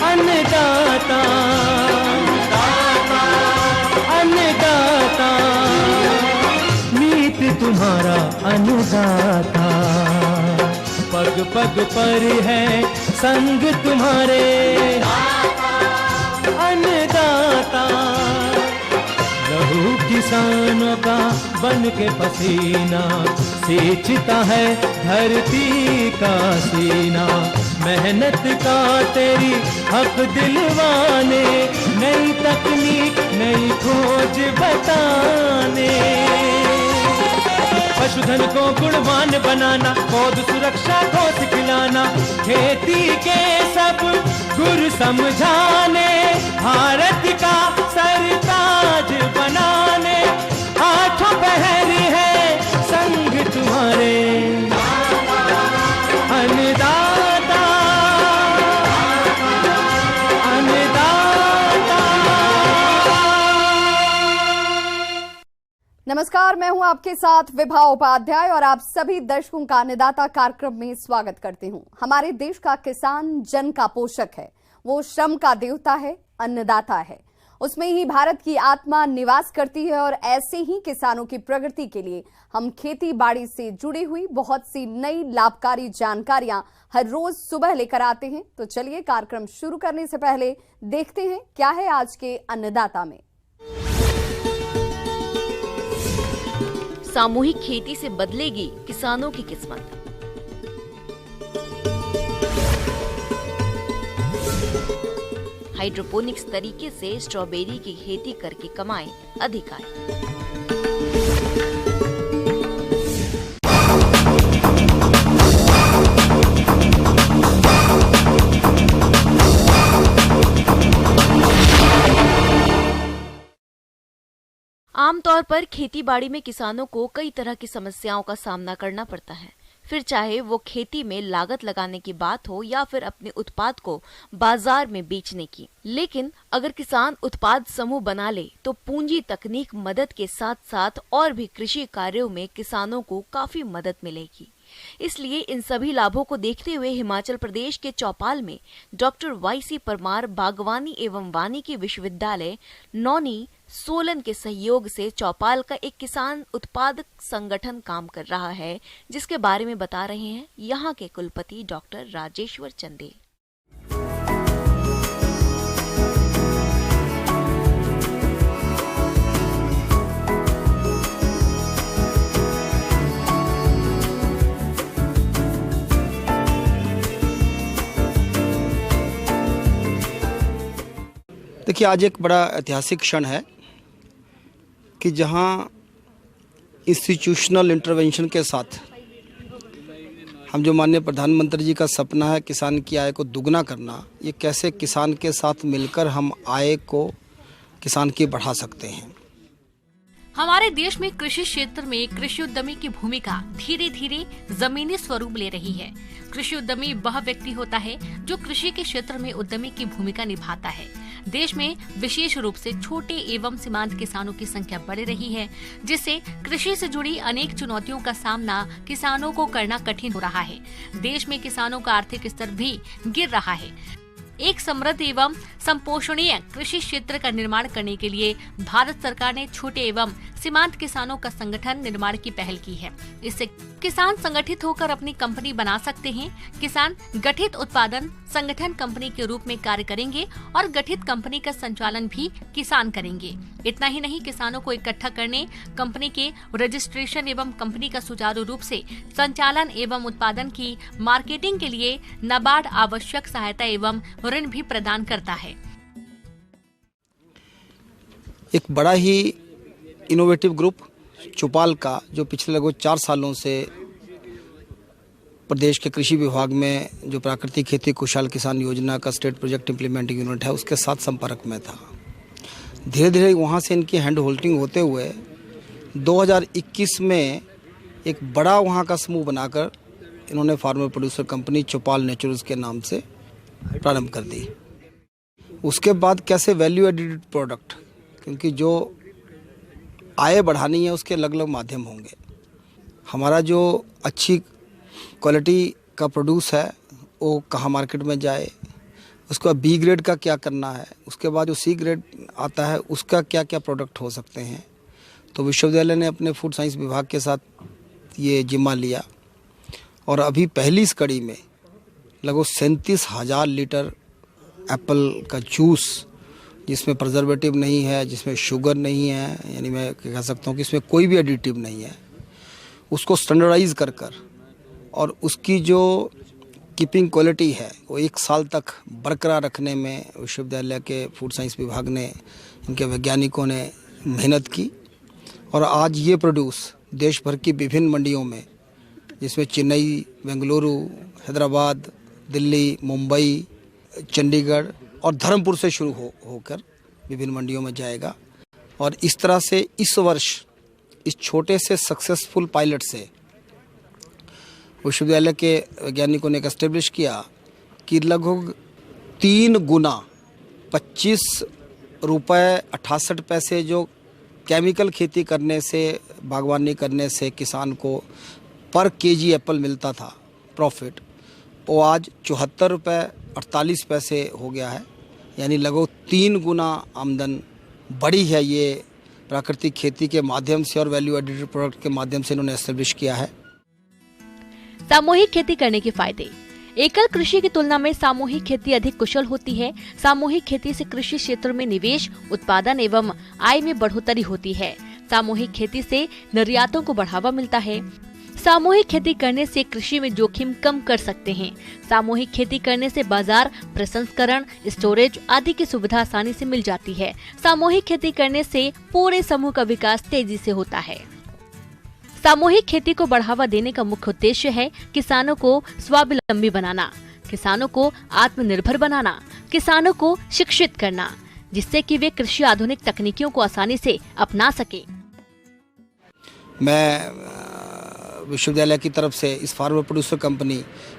अन्नदाता, अन्नदाता, मीत तुम्हारा अन्नदाता, पग पग पर है संग तुम्हारे अन्नदाता। लहू किसानों का बन के पसीना सींचता है धरती का सीना, मेहनत का तेरी हक दिलवाने, नई तकनीक नई खोज बताने। पशुधन को गुणवान बनाना, पौध सुरक्षा को सिखलाना, खेती के सब गुर समझाने, भारत का सरताज बनाने, आठों पहर है संग तुम्हारे अन्नदाता, अन्नदाता। नमस्कार, मैं हूं आपके साथ विभा उपाध्याय और आप सभी दर्शकों का अन्नदाता कार्यक्रम में स्वागत करती हूं। हमारे देश का किसान जन का पोषक है, वो श्रम का देवता है, अन्नदाता है। उसमें ही भारत की आत्मा निवास करती है और ऐसे ही किसानों की प्रगति के लिए हम खेती बाड़ी से जुड़ी हुई बहुत सी नई लाभकारी जानकारियां हर रोज सुबह लेकर आते हैं। तो चलिए कार्यक्रम शुरू करने से पहले देखते हैं क्या है आज के अन्नदाता में। सामूहिक खेती से बदलेगी किसानों की किस्मत। हाइड्रोपोनिक्स तरीके से स्ट्रॉबेरी की खेती करके कमाएं अधिक आय। आमतौर पर खेतीबाड़ी में किसानों को कई तरह की समस्याओं का सामना करना पड़ता है, फिर चाहे वो खेती में लागत लगाने की बात हो या फिर अपने उत्पाद को बाजार में बेचने की। लेकिन अगर किसान उत्पाद समूह बना ले तो पूंजी तकनीक मदद के साथ साथ और भी कृषि कार्यों में किसानों को काफी मदद मिलेगी। इसलिए इन सभी लाभों को देखते हुए हिमाचल प्रदेश के चौपाल में डॉक्टर वाईसी परमार बागवानी एवं वानिकी विश्वविद्यालय नौनी सोलन के सहयोग से चौपाल का एक किसान उत्पादक संगठन काम कर रहा है, जिसके बारे में बता रहे हैं यहाँ के कुलपति डॉक्टर राजेश्वर चंदेल। देखिए, आज एक बड़ा ऐतिहासिक क्षण है कि जहां इंस्टीट्यूशनल इंटरवेंशन के साथ हम जो माननीय प्रधानमंत्री जी का सपना है किसान की आय को दुगना करना, ये कैसे किसान के साथ मिलकर हम आय को किसान की बढ़ा सकते हैं। हमारे देश में कृषि क्षेत्र में कृषि उद्यमी की भूमिका धीरे धीरे जमीनी स्वरूप ले रही है। कृषि उद्यमी वह व्यक्ति होता है जो कृषि के क्षेत्र में उद्यमी की भूमिका निभाता है। देश में विशेष रूप से छोटे एवं सीमांत किसानों की संख्या बढ़ रही है, जिससे कृषि से जुड़ी अनेक चुनौतियों का सामना किसानों को करना कठिन हो रहा है। देश में किसानों का आर्थिक स्तर भी गिर रहा है। एक समृद्ध एवं संपोषणीय कृषि क्षेत्र का निर्माण करने के लिए भारत सरकार ने छोटे एवं सीमांत किसानों का संगठन निर्माण की पहल की है। इससे किसान संगठित होकर अपनी कंपनी बना सकते हैं। किसान गठित उत्पादन संगठन कंपनी के रूप में कार्य करेंगे और गठित कंपनी का संचालन भी किसान करेंगे। इतना ही नहीं, किसानों को इकट्ठा करने, कंपनी के रजिस्ट्रेशन एवं कंपनी का सुचारू रूप से संचालन एवं उत्पादन की मार्केटिंग के लिए नाबार्ड आवश्यक सहायता एवं ऋण भी प्रदान करता है। एक बड़ा ही इनोवेटिव ग्रुप चौपाल का, जो पिछले लगभग 4 सालों से प्रदेश के कृषि विभाग में जो प्राकृतिक खेती खुशहाल किसान योजना का स्टेट प्रोजेक्ट इम्प्लीमेंटिंग यूनिट है, उसके साथ संपर्क में था। धीरे धीरे वहाँ से इनकी हैंड होल्डिंग होते हुए 2021 में एक बड़ा वहाँ का समूह बनाकर इन्होंने फार्मर प्रोड्यूसर कंपनी चौपाल नेचुरल्स के नाम से प्रारंभ कर दी। उसके बाद कैसे वैल्यू एडिड प्रोडक्ट, क्योंकि जो आय बढ़ानी है उसके अलग अलग माध्यम होंगे। हमारा जो अच्छी क्वालिटी का प्रोड्यूस है वो कहाँ मार्केट में जाए, उसके बाद बी ग्रेड का क्या करना है, उसके बाद जो सी ग्रेड आता है उसका क्या क्या प्रोडक्ट हो सकते हैं। तो विश्वविद्यालय ने अपने फूड साइंस विभाग के साथ ये जिम्मा लिया और अभी पहली इस कड़ी में लगभग 37,000 लीटर एप्पल का जूस, जिसमें प्रिजर्वेटिव नहीं है, जिसमें शुगर नहीं है, यानी मैं कह सकता हूँ कि इसमें कोई भी एडिटिव नहीं है, उसको स्टैंडर्डाइज कर और उसकी जो कीपिंग क्वालिटी है वो 1 साल तक बरकरार रखने में विश्वविद्यालय के फूड साइंस विभाग ने, इनके वैज्ञानिकों ने मेहनत की और आज ये प्रोड्यूस देश भर की विभिन्न मंडियों में, जिसमें चेन्नई, बेंगलुरु, हैदराबाद, दिल्ली, मुंबई, चंडीगढ़ और धर्मपुर से शुरू होकर विभिन्न मंडियों में जाएगा। और इस तरह से इस वर्ष इस छोटे से सक्सेसफुल पायलट से विश्वविद्यालय के वैज्ञानिकों ने एस्टेब्लिश किया कि लगभग 3 गुना 25 रुपये 68 पैसे जो केमिकल खेती करने से, बागवानी करने से किसान को पर केजी एप्पल मिलता था प्रॉफिट, वो आज 74 रुपये 48 पैसे हो गया है। यानी लगभग 3 गुना आमदन बढ़ी है ये प्राकृतिक खेती के माध्यम से और वैल्यू एडेड प्रोडक्ट के माध्यम से इन्होंने एस्टेब्लिश किया है। सामूहिक खेती करने के फायदे। एकल कृषि की तुलना में सामूहिक खेती अधिक कुशल होती है। सामूहिक खेती से कृषि क्षेत्र में निवेश, उत्पादन एवं आय में बढ़ोतरी होती है। सामूहिक खेती से निर्यातों को बढ़ावा मिलता है। सामूहिक खेती करने से कृषि में जोखिम कम कर सकते हैं। सामूहिक खेती करने से बाजार, प्रसंस्करण, स्टोरेज आदि की सुविधा आसानी से मिल जाती है। सामूहिक खेती करने से पूरे समूह का विकास तेजी से होता है। सामूहिक खेती को बढ़ावा देने का मुख्य उद्देश्य है किसानों को स्वावलंबी बनाना, किसानों को आत्मनिर्भर बनाना, किसानों को शिक्षित करना, जिससे कि वे कृषि आधुनिक तकनीकियों को आसानी से अपना सके। मैं विश्वविद्यालय की तरफ से इस फार्मर प्रोड्यूसर कंपनी,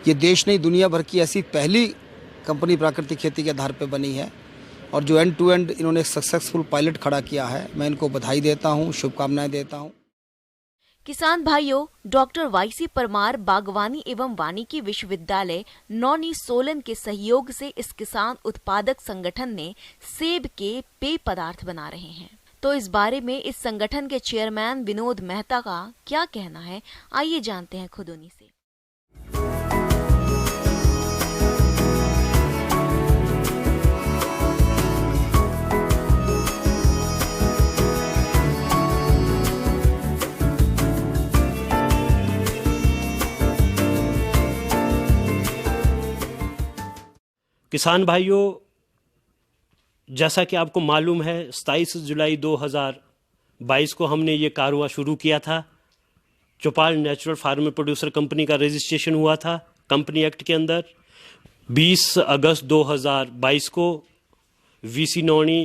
ये देश नहीं दुनिया भर की ऐसी पहली कंपनी प्राकृतिक खेती के आधार पर बनी है और जो एंड टू एंड इन्होंने एक सक्सेसफुल पायलट खड़ा किया है, मैं इनको बधाई देता हूँ, शुभकामनाएं देता हूँ। किसान भाइयों, डॉक्टर वाईसी परमार बागवानी एवं वानिकी विश्वविद्यालय नौनी सोलन के सहयोग से इस किसान उत्पादक संगठन ने सेब के पेय पदार्थ बना रहे हैं। तो इस बारे में इस संगठन के चेयरमैन विनोद मेहता का क्या कहना है, आइए जानते हैं खुद उन्हीं से। किसान भाइयों, जैसा कि आपको मालूम है 27 जुलाई 2022 को हमने ये कारवा शुरू किया था। चौपाल नेचुरल फार्मर प्रोड्यूसर कंपनी का रजिस्ट्रेशन हुआ था कंपनी एक्ट के अंदर। 20 अगस्त 2022 को वीसी नौनी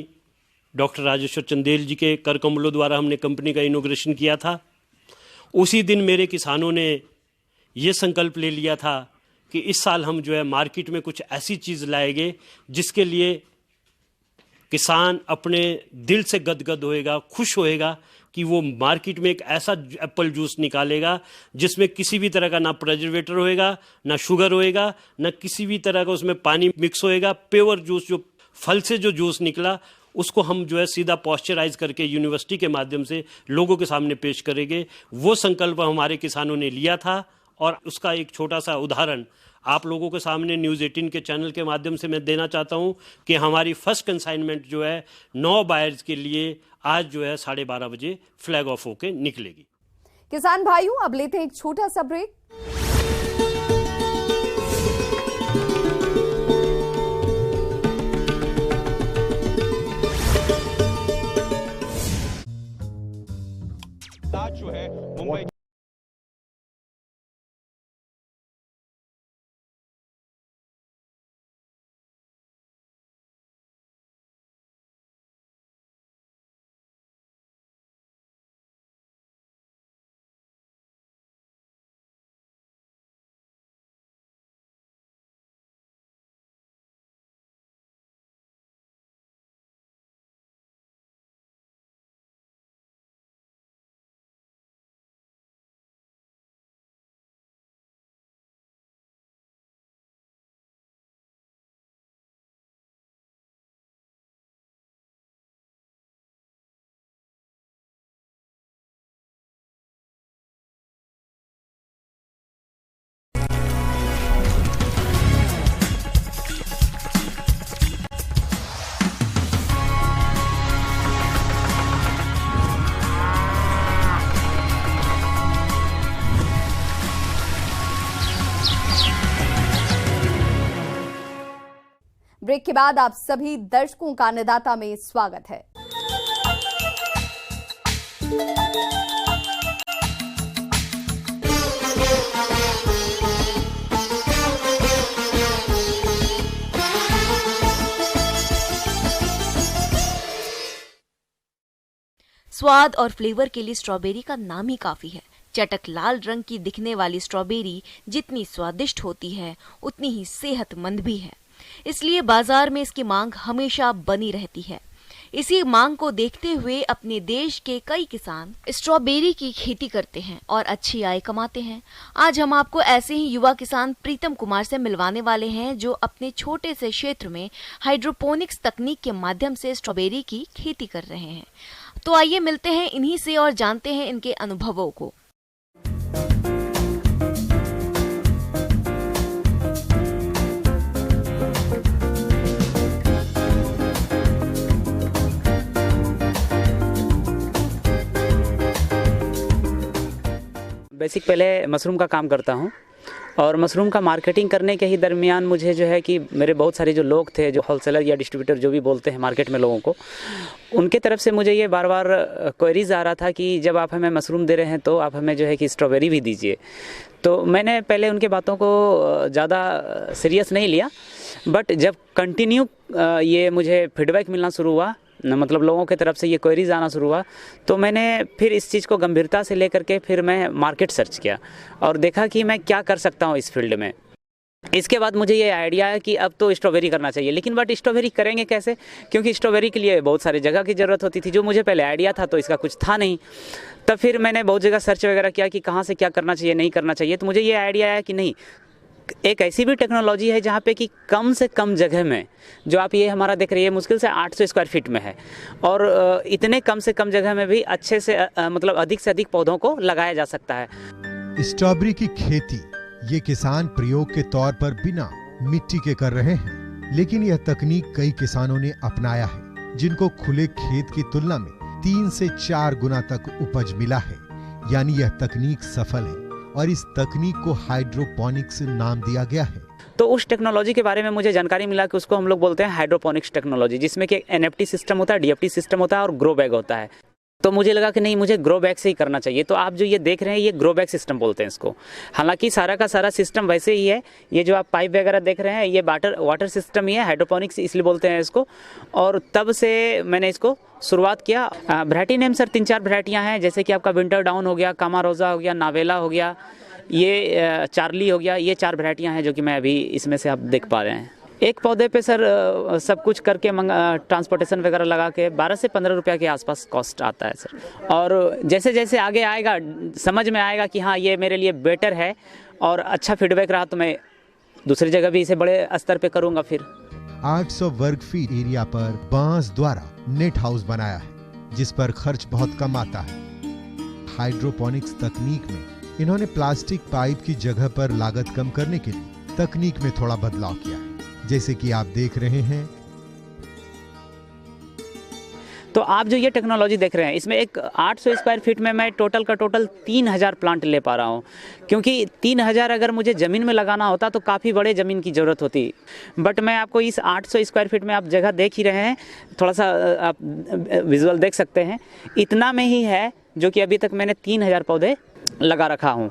डॉक्टर राजेश्वर चंदेल जी के कर कमलों द्वारा हमने कंपनी का इनॉग्रेशन किया था। उसी दिन मेरे किसानों ने ये संकल्प ले लिया था कि इस साल हम जो है मार्केट में कुछ ऐसी चीज़ लाएंगे जिसके लिए किसान अपने दिल से गदगद होएगा, खुश होएगा कि वो मार्केट में एक ऐसा एप्पल जूस निकालेगा जिसमें किसी भी तरह का ना प्रिजर्वेटर होएगा, ना शुगर होएगा, ना किसी भी तरह का उसमें पानी मिक्स होएगा। प्योर जूस, जो फल से जो जूस निकला उसको हम जो है सीधा पॉस्चराइज करके यूनिवर्सिटी के माध्यम से लोगों के सामने पेश करेंगे। वो संकल्प हमारे किसानों ने लिया था और उसका एक छोटा सा उदाहरण आप लोगों के सामने न्यूज़ 18 के चैनल के माध्यम से मैं देना चाहता हूं कि हमारी फर्स्ट कंसाइनमेंट जो है 9 बायर्स के लिए आज जो है 12:30 बजे फ्लैग ऑफ होके निकलेगी। किसान भाइयों, अब लेते हैं एक छोटा सा ब्रेक। जो है मुंबई ब्रेक के बाद आप सभी दर्शकों का अन्नदाता में स्वागत है। स्वाद और फ्लेवर के लिए स्ट्रॉबेरी का नाम ही काफी है। चटक लाल रंग की दिखने वाली स्ट्रॉबेरी जितनी स्वादिष्ट होती है उतनी ही सेहतमंद भी है, इसलिए बाजार में इसकी मांग हमेशा बनी रहती है। इसी मांग को देखते हुए अपने देश के कई किसान स्ट्रॉबेरी की खेती करते हैं और अच्छी आय कमाते हैं। आज हम आपको ऐसे ही युवा किसान प्रीतम कुमार से मिलवाने वाले हैं जो अपने छोटे से क्षेत्र में हाइड्रोपोनिक्स तकनीक के माध्यम से स्ट्रॉबेरी की खेती कर रहे हैं। तो आइए मिलते हैं इन्हीं से और जानते हैं इनके अनुभवों को। बेसिक पहले मशरूम का काम करता हूँ और मशरूम का मार्केटिंग करने के ही दरमियान मुझे जो है कि मेरे बहुत सारे जो लोग थे, जो होलसेलर या डिस्ट्रीब्यूटर जो भी बोलते हैं मार्केट में लोगों को, उनके तरफ से मुझे ये बार बार क्वेरीज आ रहा था कि जब आप हमें मशरूम दे रहे हैं तो आप हमें जो है कि स्ट्रॉबेरी भी दीजिए। तो मैंने पहले उनके बातों को ज़्यादा सीरियस नहीं लिया, बट जब कंटिन्यू ये मुझे फीडबैक मिलना शुरू हुआ, मतलब लोगों की तरफ से ये क्वेरीज आना शुरू हुआ, तो मैंने फिर इस चीज़ को गंभीरता से लेकर के फिर मैं मार्केट सर्च किया और देखा कि मैं क्या कर सकता हूँ इस फील्ड में। इसके बाद मुझे ये आइडिया है कि अब तो स्ट्रॉबेरी करना चाहिए, लेकिन बट स्ट्रॉबेरी करेंगे कैसे, क्योंकि स्ट्रॉबेरी के लिए बहुत सारी जगह की ज़रूरत होती थी, जो मुझे पहले आइडिया था तो इसका कुछ था नहीं। तब फिर मैंने बहुत जगह सर्च वगैरह किया कि कहाँ से क्या करना चाहिए, नहीं करना चाहिए। तो मुझे ये आइडिया आया कि नहीं, एक ऐसी भी टेक्नोलॉजी है जहाँ पे कि कम से कम जगह में, जो आप ये हमारा देख रही है मुश्किल से 800 स्क्वायर फीट में है, और इतने कम से कम जगह में भी अच्छे से मतलब अधिक से अधिक पौधों को लगाया जा सकता है। स्ट्रॉबेरी की खेती ये किसान प्रयोग के तौर पर बिना मिट्टी के कर रहे हैं, लेकिन यह तकनीक कई किसानों ने अपनाया है, जिनको खुले खेत की तुलना में 3 से 4 गुना तक उपज मिला है। यानी यह तकनीक सफल है और इस तकनीक को हाइड्रोपोनिक्स नाम दिया गया है। तो उस टेक्नोलॉजी के बारे में मुझे जानकारी मिला कि उसको हम लोग बोलते हैं हाइड्रोपोनिक्स टेक्नोलॉजी, जिसमें कि एनएफटी सिस्टम होता है, डीएफटी सिस्टम होता है और ग्रो बैग होता है। तो मुझे लगा कि नहीं, मुझे ग्रो बैग से ही करना चाहिए। तो आप जो ये देख रहे हैं ये ग्रो बैग सिस्टम बोलते हैं इसको। हालांकि सारा का सारा सिस्टम वैसे ही है। ये जो आप पाइप वगैरह देख रहे हैं ये वाटर सिस्टम ही है, हाइड्रोपोनिक्स इसलिए बोलते हैं इसको। और तब से मैंने इसको शुरुआत किया। वैरायटी नेम सर 3-4 वैरायटियाँ हैं, जैसे कि आपका विंटर डाउन हो गया, कामा रोजा हो गया, नावेला हो गया, ये चार्ली हो गया। ये 4 वैरायटियाँ हैं जो कि मैं अभी इसमें से आप देख पा रहे हैं। एक पौधे पे सर सब कुछ करके ट्रांसपोर्टेशन वगैरह लगा के 12 से 15 रुपया के आसपास कॉस्ट आता है सर। और जैसे जैसे आगे आएगा समझ में आएगा कि हाँ ये मेरे लिए बेटर है और अच्छा फीडबैक रहा तो मैं दूसरी जगह भी इसे बड़े स्तर पे करूँगा। फिर 800 वर्ग फीट एरिया पर बांस द्वारा नेट हाउस बनाया है, जिस पर खर्च बहुत कम आता है। हाइड्रोपोनिक्स तकनीक में इन्होंने प्लास्टिक पाइप की जगह पर लागत कम करने के लिए तकनीक में थोड़ा बदलाव किया है, जैसे कि आप देख रहे हैं। तो आप जो ये टेक्नोलॉजी देख रहे हैं इसमें एक 800 स्क्वायर फीट में मैं टोटल का टोटल 3000 प्लांट ले पा रहा हूँ, क्योंकि 3000 अगर मुझे ज़मीन में लगाना होता तो काफ़ी बड़े ज़मीन की ज़रूरत होती। बट मैं आपको इस 800 स्क्वायर फीट में आप जगह देख ही रहे हैं, थोड़ा सा आप विजुअल देख सकते हैं, इतना में ही है जो कि अभी तक मैंने 3000 पौधे लगा रखा हूँ।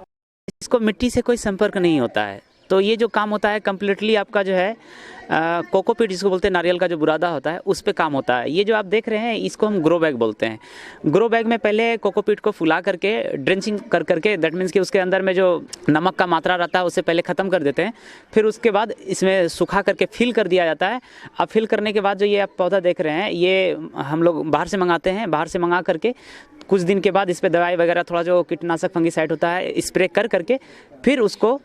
इसको मिट्टी से कोई संपर्क नहीं होता है। तो ये जो काम होता है कम्प्लीटली आपका जो है कोकोपीट जिसको बोलते हैं, नारियल का जो बुरादा होता है उस पे काम होता है। ये जो आप देख रहे हैं इसको हम ग्रो बैग बोलते हैं। ग्रो बैग में पहले कोकोपीट को फुला करके ड्रेंचिंग कर करके, दैट मीन्स कि उसके अंदर में जो नमक का मात्रा रहता है उससे पहले ख़त्म कर देते हैं। फिर उसके बाद इसमें सुखा करके फिल कर दिया जाता है। अब फिल करने के बाद जो ये आप पौधा देख रहे हैं ये हम लोग बाहर से मंगाते हैं। बाहर से मंगा करके कुछ दिन के बाद इस पर दवाई वगैरह थोड़ा जो कीटनाशक फंगीसाइड होता है स्प्रे कर करके फिर उसको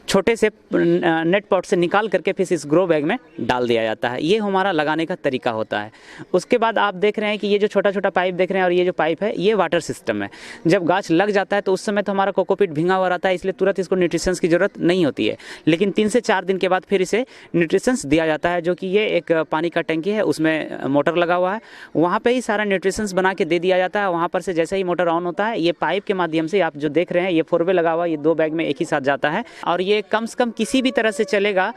छोटे से नेट पॉट से निकाल करके फिर इस ग्रो बैग में डाल दिया जाता है। ये हमारा लगाने का तरीका होता है। उसके बाद आप देख रहे हैं कि ये जो छोटा छोटा पाइप देख रहे हैं और ये जो पाइप है ये वाटर सिस्टम है। जब गाछ लग जाता है तो उस समय तो हमारा कोकोपीट भींगा हुआ रहता है, इसलिए तुरंत इसको न्यूट्रिशंस की ज़रूरत नहीं होती है। लेकिन 3 से 4 दिन के बाद फिर इसे न्यूट्रिशंस दिया जाता है, जो कि ये एक पानी का टंकी है, उसमें मोटर लगा हुआ है, वहाँ पर ही सारा न्यूट्रिशंस बना के दे दिया जाता है। वहाँ पर से जैसे ही मोटर ऑन होता है ये पाइप के माध्यम से आप जो देख रहे हैं ये 4 वे लगा हुआ, ये 2 बैग में एक ही साथ जाता है और ये कम से कम किसी भी तरह से चलेगा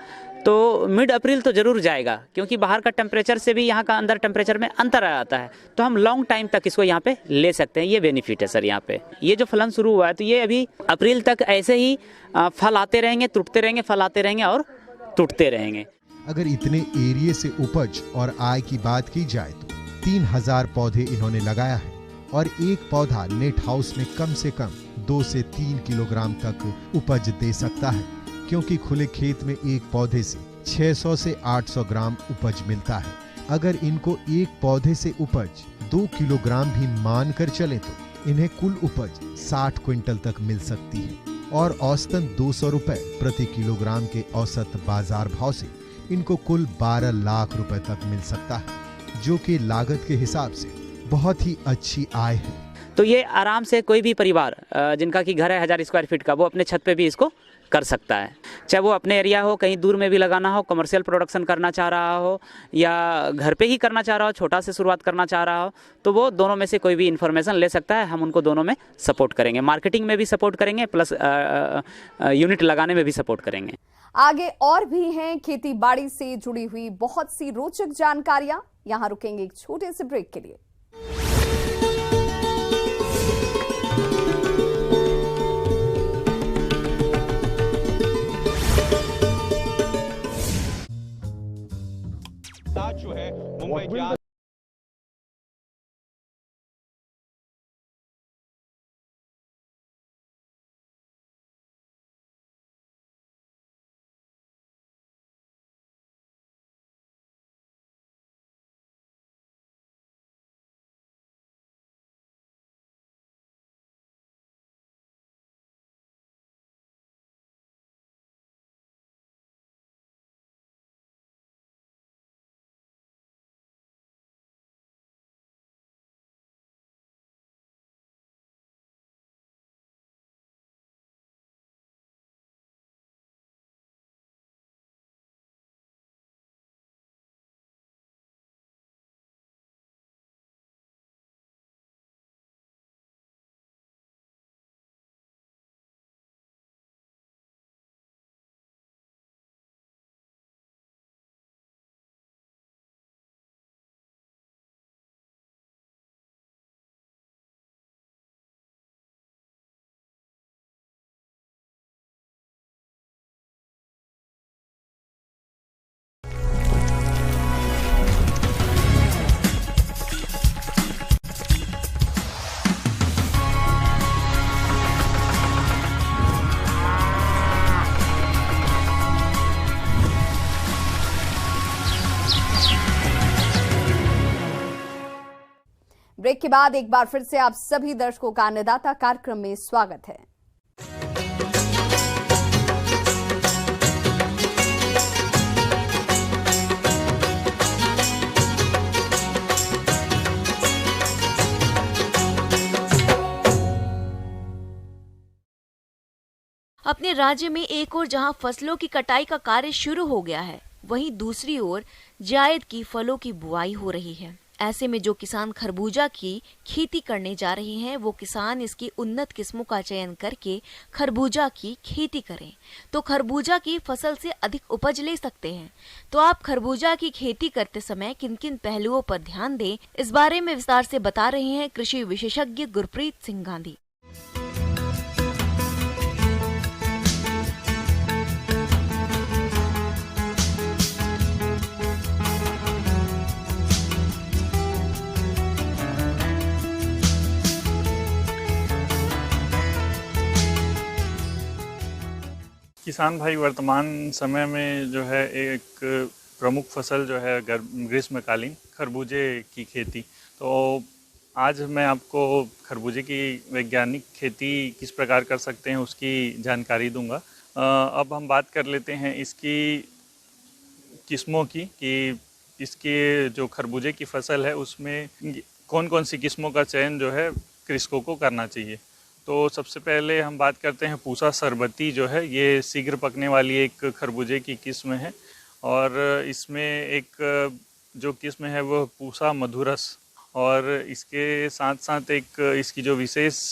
तो मिड अप्रैल तो ज़रूर जाएगा, क्योंकि बाहर का टेम्परेचर से भी यहाँ का अंदर टेम्परेचर में अंतर आ जाता है, तो हम लॉन्ग टाइम तक इसको यहाँ पे ले सकते हैं। ये बेनिफिट है सर यहाँ पे। ये जो फलन शुरू हुआ है तो ये अभी अप्रैल तक ऐसे ही फल आते रहेंगे, टूटते रहेंगे, फल आते रहेंगे और टूटते रहेंगे। अगर इतने एरिया से उपज और आय की बात की जाए तो 3000 पौधे इन्होंने लगाया है और एक पौधा नेट हाउस में कम से कम 2 से 3 किलोग्राम तक उपज दे सकता है, क्योंकि खुले खेत में एक पौधे से 600 से 800 ग्राम उपज मिलता है। अगर इनको एक पौधे से उपज 2 किलोग्राम भी मान कर चले तो इन्हें कुल उपज 60 क्विंटल तक मिल सकती है और औसतन 200 रुपए प्रति किलोग्राम के औसत बाजार भाव से इनको कुल 12 लाख रुपए तक मिल सकता है, जो कि लागत के हिसाब से बहुत ही अच्छी आय है। तो ये आराम से कोई भी परिवार जिनका कि घर है 1000 स्क्वायर फीट का, वो अपने छत पे भी इसको कर सकता है। चाहे वो अपने एरिया हो, कहीं दूर में भी लगाना हो, कमर्शियल प्रोडक्शन करना चाह रहा हो या घर पे ही करना चाह रहा हो, छोटा से शुरुआत करना चाह रहा हो, तो वो दोनों में से कोई भी इन्फॉर्मेशन ले सकता है। हम उनको दोनों में सपोर्ट करेंगे, मार्केटिंग में भी सपोर्ट करेंगे, प्लस यूनिट लगाने में भी सपोर्ट करेंगे। आगे और भी हैं खेती बाड़ी से जुड़ी हुई बहुत सी रोचक जानकारियां। यहां रुकेंगे एक छोटे से ब्रेक के लिए। जो है मुंबई ब्रेक के बाद एक बार फिर से आप सभी दर्शकों का अन्नदाता कार्यक्रम में स्वागत है। अपने राज्य में एक ओर जहां फसलों की कटाई का कार्य शुरू हो गया है, वहीं दूसरी ओर जायद की फलों की बुआई हो रही है। ऐसे में जो किसान खरबूजा की खेती करने जा रहे हैं, वो किसान इसकी उन्नत किस्मों का चयन करके खरबूजा की खेती करें तो खरबूजा की फसल से अधिक उपज ले सकते हैं। तो आप खरबूजा की खेती करते समय किन किन पहलुओं पर ध्यान दें, इस बारे में विस्तार से बता रहे हैं कृषि विशेषज्ञ गुरप्रीत सिंह गांधी। किसान भाई वर्तमान समय में जो है एक प्रमुख फसल जो है ग्रीष्मकालीन खरबूजे की खेती। तो आज मैं आपको खरबूजे की वैज्ञानिक खेती किस प्रकार कर सकते हैं उसकी जानकारी दूंगा। अब हम बात कर लेते हैं इसकी किस्मों की कि इसके जो खरबूजे की फसल है उसमें कौन कौन सी किस्मों का चयन जो है कृषकों को करना चाहिए। तो सबसे पहले हम बात करते हैं पूसा सरबती जो है, ये शीघ्र पकने वाली एक खरबूजे की किस्म है और इसमें एक जो किस्म है वो पूसा मधुरस, और इसके साथ साथ एक इसकी जो विशेष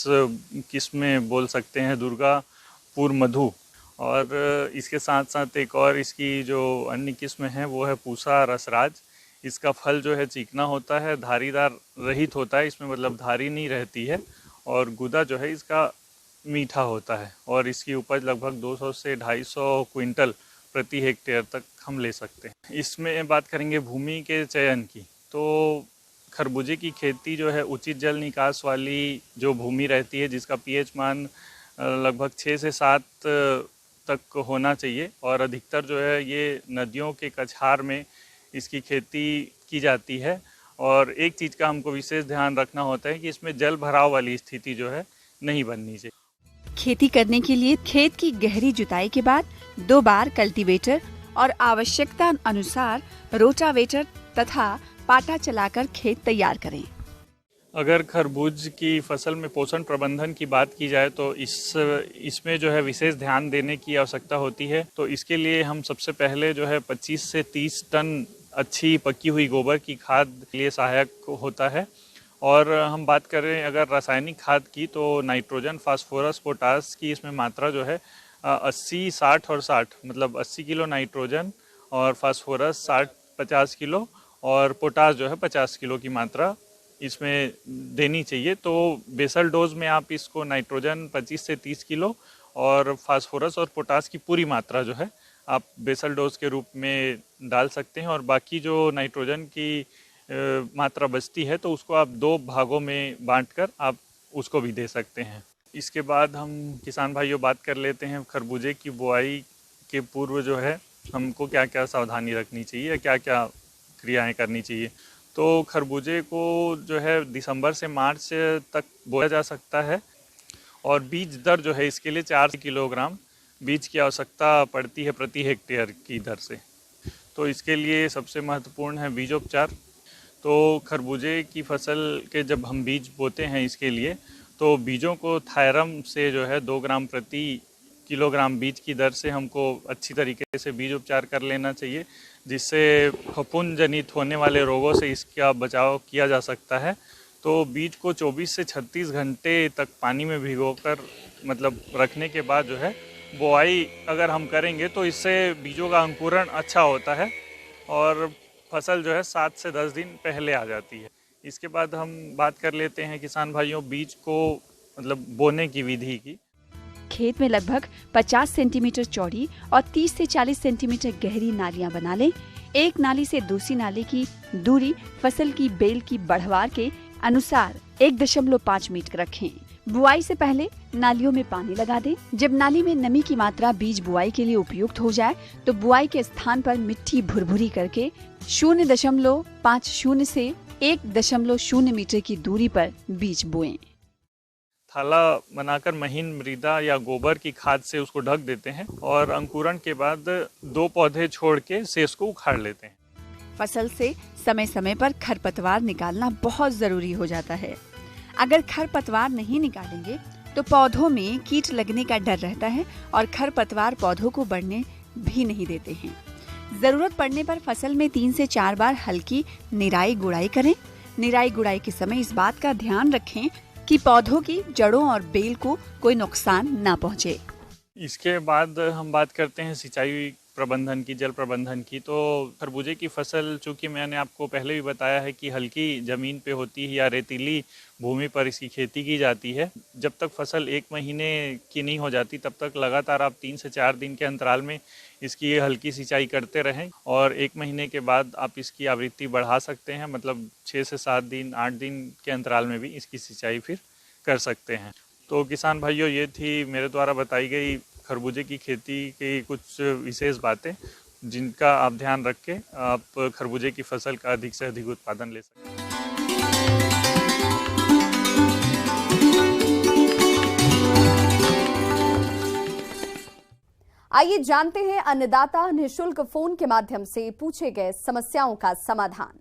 किस्में बोल सकते हैं दुर्गापुर मधु, और इसके साथ साथ एक और इसकी जो अन्य किस्म है वो है पूसा रसराज। इसका फल जो है चिकना होता है, धारीदार रहित होता है, इसमें मतलब धारी नहीं रहती है, और गुदा जो है इसका मीठा होता है, और इसकी उपज लगभग 200 से 250 क्विंटल प्रति हेक्टेयर तक हम ले सकते हैं। इसमें बात करेंगे भूमि के चयन की, तो खरबूजे की खेती जो है उचित जल निकास वाली जो भूमि रहती है, जिसका पीएच मान लगभग 6 से 7 तक होना चाहिए, और अधिकतर जो है ये नदियों के कछार में इसकी खेती की जाती है। और एक चीज़ का हमको विशेष ध्यान रखना होता है कि इसमें जल भराव वाली स्थिति जो है नहीं बननी चाहिए। खेती करने के लिए खेत की गहरी जुताई के बाद 2 बार कल्टीवेटर और आवश्यकता अनुसार रोटावेटर तथा पाटा चलाकर खेत तैयार करें। अगर खरबूज की फसल में पोषण प्रबंधन की बात की जाए तो इसमें जो है विशेष ध्यान देने की आवश्यकता होती है। तो इसके लिए हम सबसे पहले जो है 25 से 30 टन अच्छी पकी हुई गोबर की खाद के लिए सहायक होता है। और हम बात करें अगर रासायनिक खाद की, तो नाइट्रोजन, फास्फोरस, पोटास की इसमें मात्रा जो है 80, 60 और 60, मतलब 80 किलो नाइट्रोजन और फास्फोरस 50 किलो और पोटास जो है 50 किलो की मात्रा इसमें देनी चाहिए। तो बेसल डोज में आप इसको नाइट्रोजन 25 से 30 किलो और फास्फोरस और पोटास की पूरी मात्रा जो है आप बेसल डोज के रूप में डाल सकते हैं, और बाकी जो नाइट्रोजन की मात्रा बचती है तो उसको आप 2 भागों में बांटकर आप उसको भी दे सकते हैं। इसके बाद हम किसान भाइयों बात कर लेते हैं खरबूजे की बुआई के पूर्व जो है हमको क्या क्या सावधानी रखनी चाहिए या क्या क्या क्रियाएं करनी चाहिए। तो खरबूजे को जो है दिसंबर से मार्च तक बोया जा सकता है, और बीज दर जो है इसके लिए 4 किलोग्राम बीज की आवश्यकता पड़ती है प्रति हेक्टेयर की दर से। तो इसके लिए सबसे महत्वपूर्ण है बीजोपचार। तो खरबूजे की फसल के जब हम बीज बोते हैं इसके लिए, तो बीजों को थायरम से जो है 2 ग्राम प्रति किलोग्राम बीज की दर से हमको अच्छी तरीके से बीज उपचार कर लेना चाहिए, जिससे फफूंद जनित होने वाले रोगों से इसका बचाव किया जा सकता है। तो बीज को 24 से 36 घंटे तक पानी में भिगोकर मतलब रखने के बाद जो है बुआई अगर हम करेंगे तो इससे बीजों का अंकुरण अच्छा होता है और फसल जो है 7 से 10 दिन पहले आ जाती है। इसके बाद हम बात कर लेते हैं किसान भाइयों बीज को मतलब बोने की विधि की। खेत में लगभग 50 सेंटीमीटर चौड़ी और 30 से 40 सेंटीमीटर गहरी नालियां बना लें। एक नाली से दूसरी नाली की दूरी फसल की बेल की बढ़वार के अनुसार 1.5 मीटर रखें। बुआई से पहले नालियों में पानी लगा दें। जब नाली में नमी की मात्रा बीज बुआई के लिए उपयुक्त हो जाए तो बुआई के स्थान पर मिट्टी भुरभुरी करके 0.50 से 1.0 मीटर की दूरी पर बीज बोएं। थाला बनाकर महीन मृदा या गोबर की खाद से उसको ढक देते हैं और अंकुरण के बाद 2 पौधे छोड़ के शेष को उखाड़ लेते हैं। फसल से समय समय पर खरपतवार निकालना बहुत जरूरी हो जाता है। अगर खरपतवार नहीं निकालेंगे तो पौधों में कीट लगने का डर रहता है और खरपतवार पौधों को बढ़ने भी नहीं देते हैं। जरूरत पड़ने पर फसल में 3 से 4 बार हल्की निराई गुड़ाई करें। निराई गुड़ाई के समय इस बात का ध्यान रखें कि पौधों की जड़ों और बेल को कोई नुकसान ना पहुंचे। इसके बाद हम बात करते हैं सिंचाई प्रबंधन की, जल प्रबंधन की। तो खरबूजे की फसल चूँकि मैंने आपको पहले भी बताया है कि हल्की ज़मीन पे होती है या रेतीली भूमि पर इसकी खेती की जाती है। जब तक फसल 1 महीने की नहीं हो जाती तब तक लगातार आप 3 से 4 दिन के अंतराल में इसकी हल्की सिंचाई करते रहें और 1 महीने के बाद आप इसकी आवृत्ति बढ़ा सकते हैं, मतलब 6 से 7 दिन 8 दिन के अंतराल में भी इसकी सिंचाई फिर कर सकते हैं। तो किसान भाइयों ये थी मेरे द्वारा बताई गई खरबूजे की खेती की कुछ विशेष बातें जिनका आप ध्यान रख के आप खरबूजे की फसल का अधिक से अधिक उत्पादन ले सकते हैं। आइए जानते हैं अन्नदाता निःशुल्क फोन के माध्यम से पूछे गए समस्याओं का समाधान।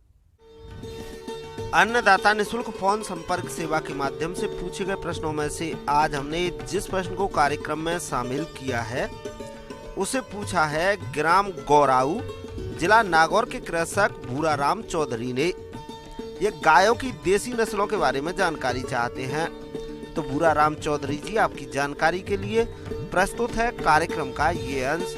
अन्नदाता निःशुल्क फोन संपर्क सेवा के माध्यम से पूछे गए प्रश्नों में से आज हमने जिस प्रश्न को कार्यक्रम में शामिल किया है उसे पूछा है ग्राम गौराऊ, जिला नागौर के कृषक भूराराम चौधरी ने। ये गायों की देसी नस्लों के बारे में जानकारी चाहते हैं। तो भूराराम चौधरी जी आपकी जानकारी के लिए प्रस्तुत है कार्यक्रम का ये अंश।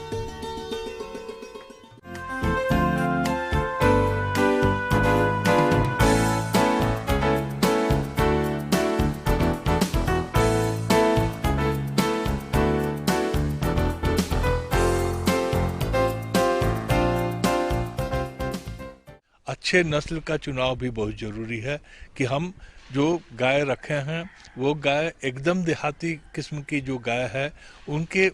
अच्छे नस्ल का चुनाव भी बहुत जरूरी है कि हम जो गाय रखे हैं वो गाय एकदम देहाती किस्म की जो गाय है उनके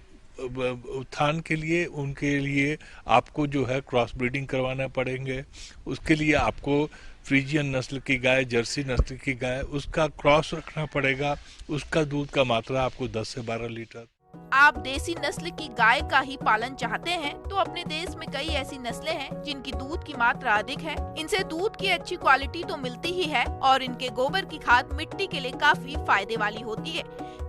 उत्थान के लिए उनके लिए आपको जो है क्रॉस ब्रीडिंग करवाना पड़ेंगे। उसके लिए आपको फ्रीजियन नस्ल की गाय, जर्सी नस्ल की गाय, उसका क्रॉस रखना पड़ेगा। उसका दूध का मात्रा आपको 10 से 12 लीटर। आप देसी नस्ल की गाय का ही पालन चाहते हैं तो अपने देश में कई ऐसी नस्लें हैं जिनकी दूध की मात्रा अधिक है। इनसे दूध की अच्छी क्वालिटी तो मिलती ही है और इनके गोबर की खाद मिट्टी के लिए काफी फायदे वाली होती है।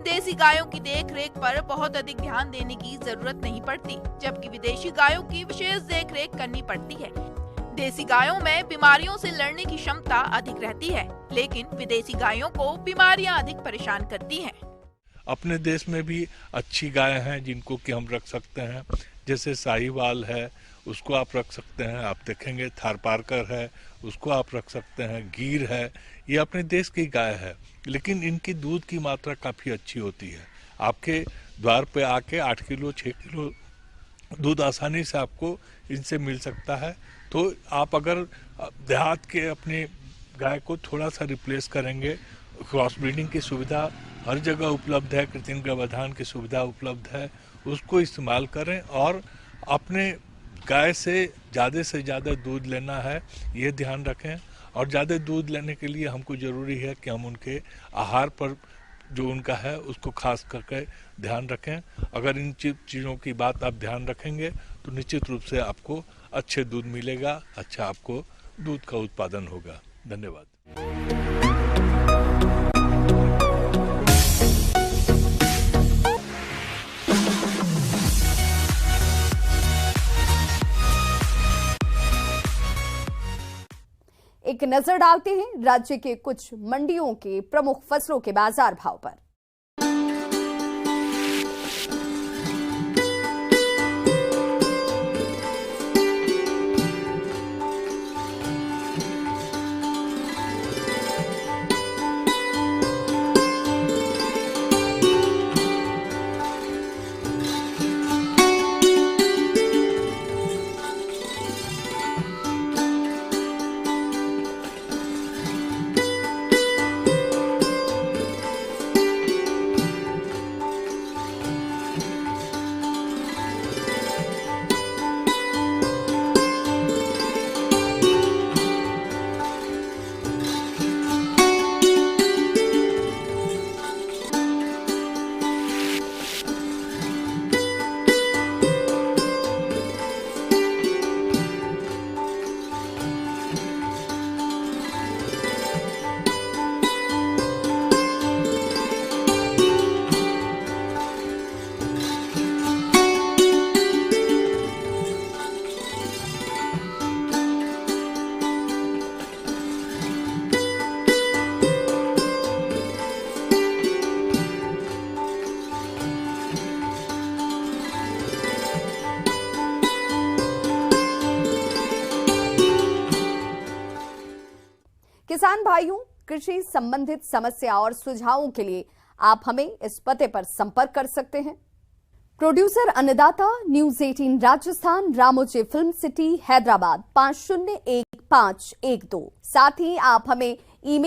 देसी गायों की देख रेख पर बहुत अधिक ध्यान देने की जरूरत नहीं पड़ती, जबकि विदेशी गायों की विशेष देख रेख करनी पड़ती है। देसी गायों में बीमारियों से लड़ने की क्षमता अधिक रहती है, लेकिन विदेशी गायों को बीमारियां अधिक परेशान करती हैं। अपने देश में भी अच्छी गाय हैं जिनको कि हम रख सकते हैं, जैसे साहिवाल है उसको आप रख सकते हैं। आप देखेंगे थारपारकर है उसको आप रख सकते हैं। गीर है, ये अपने देश की गाय है, लेकिन इनकी दूध की मात्रा काफ़ी अच्छी होती है। आपके द्वार पे आके 8 किलो 6 किलो दूध आसानी से आपको इनसे मिल सकता है। तो आप अगर देहात के अपने गाय को थोड़ा सा रिप्लेस करेंगे, क्रॉस ब्रीडिंग की सुविधा हर जगह उपलब्ध है, कृत्रिम गर्भाधान की सुविधा उपलब्ध है, उसको इस्तेमाल करें और अपने गाय से ज़्यादा दूध लेना है ये ध्यान रखें। और ज़्यादा दूध लेने के लिए हमको ज़रूरी है कि हम उनके आहार पर जो उनका है उसको खास करके ध्यान रखें। अगर इन चीज़ों की बात आप ध्यान रखेंगे तो निश्चित रूप से आपको अच्छे दूध मिलेगा, अच्छा आपको दूध का उत्पादन होगा। धन्यवाद। एक नजर डालते हैं राज्य के कुछ मंडियों के प्रमुख फसलों के बाजार भाव पर। किसान भाइयों, कृषि संबंधित समस्या और सुझावों के लिए आप हमें इस पते पर संपर्क कर सकते हैं। प्रोड्यूसर अन्नदाता, news 18 Rajasthan, Ramoji film city, Hyderabad 501512। साथ ही आप हमें ईमेल